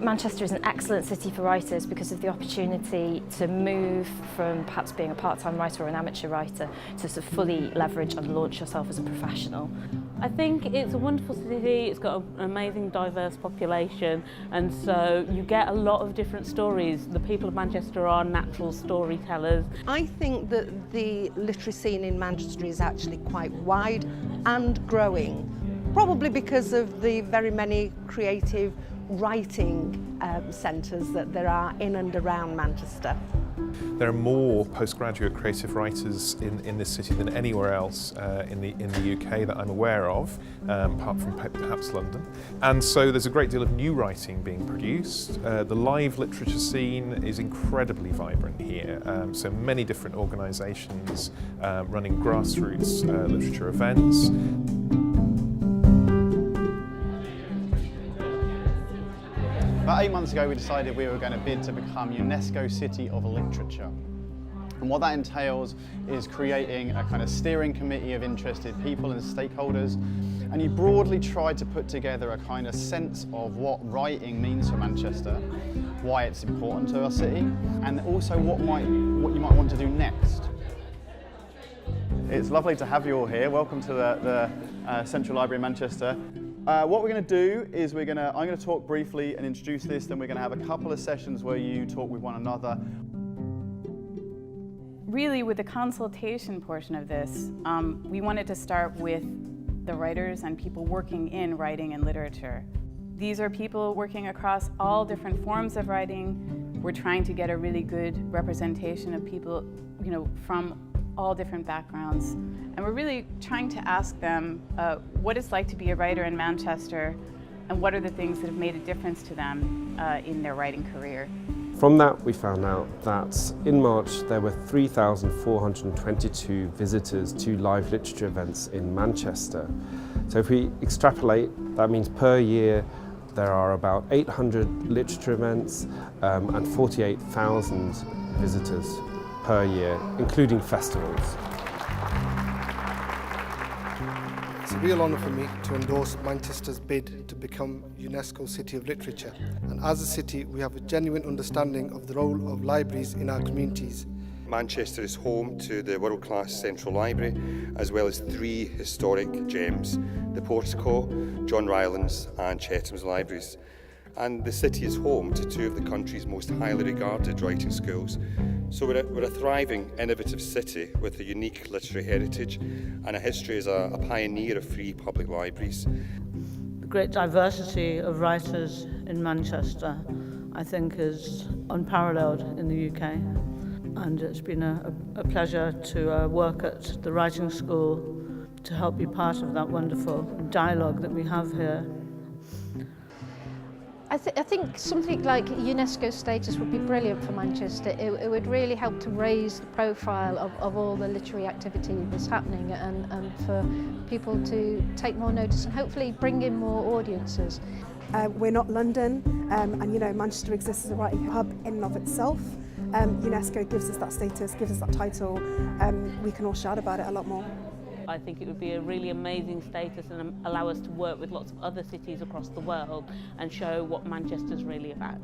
Manchester is an excellent city for writers because of the opportunity to move from perhaps being a part-time writer or an amateur writer to sort of fully leverage and launch yourself as a professional. I think it's a wonderful city, it's got an amazing diverse population, and so you get a lot of different stories. The people of Manchester are natural storytellers. I think that the literary scene in Manchester is actually quite wide and growing, probably because of the very many creative writing centres that there are in and around Manchester. There are more postgraduate creative writers in this city than anywhere else in the UK that I'm aware of, apart from perhaps London. And so there's a great deal of new writing being produced. The live literature scene is incredibly vibrant here. So many different organisations running grassroots literature events. About 8 months ago we decided we were going to bid to become UNESCO City of Literature. And what that entails is creating a kind of steering committee of interested people and stakeholders. And you broadly tried to put together a kind of sense of what writing means for Manchester, why it's important to our city, and also what you might want to do next. It's lovely to have you all here. Welcome to the Central Library in Manchester. What we're going to do is I'm going to talk briefly and introduce this, then we're going to have a couple of sessions where you talk with one another. Really, with the consultation portion of this, we wanted to start with the writers and people working in writing and literature. These are people working across all different forms of writing. We're trying to get a really good representation of people, from all different backgrounds. And we're really trying to ask them what it's like to be a writer in Manchester and what are the things that have made a difference to them in their writing career. From that, we found out that in March there were 3,422 visitors to live literature events in Manchester. So if we extrapolate, that means per year there are about 800 literature events and 48,000 visitors per year, including festivals. It's a real honour for me to endorse Manchester's bid to become UNESCO City of Literature. And as a city, we have a genuine understanding of the role of libraries in our communities. Manchester is home to the world-class Central Library, as well as 3 historic gems, the Portico, John Rylands and Chetham's libraries. And the city is home to 2 of the country's most highly regarded writing schools. So we're a thriving, innovative city with a unique literary heritage and a history as a pioneer of free public libraries. The great diversity of writers in Manchester, I think, is unparalleled in the UK. And it's been a pleasure to work at the writing school to help be part of that wonderful dialogue that we have here. I think something like UNESCO status would be brilliant for Manchester. It would really help to raise the profile of all the literary activity that's happening and for people to take more notice and hopefully bring in more audiences. We're not London and Manchester exists as a writing hub in and of itself. UNESCO gives us that status, gives us that title. We can all shout about it a lot more. I think it would be a really amazing status and allow us to work with lots of other cities across the world and show what Manchester's really about.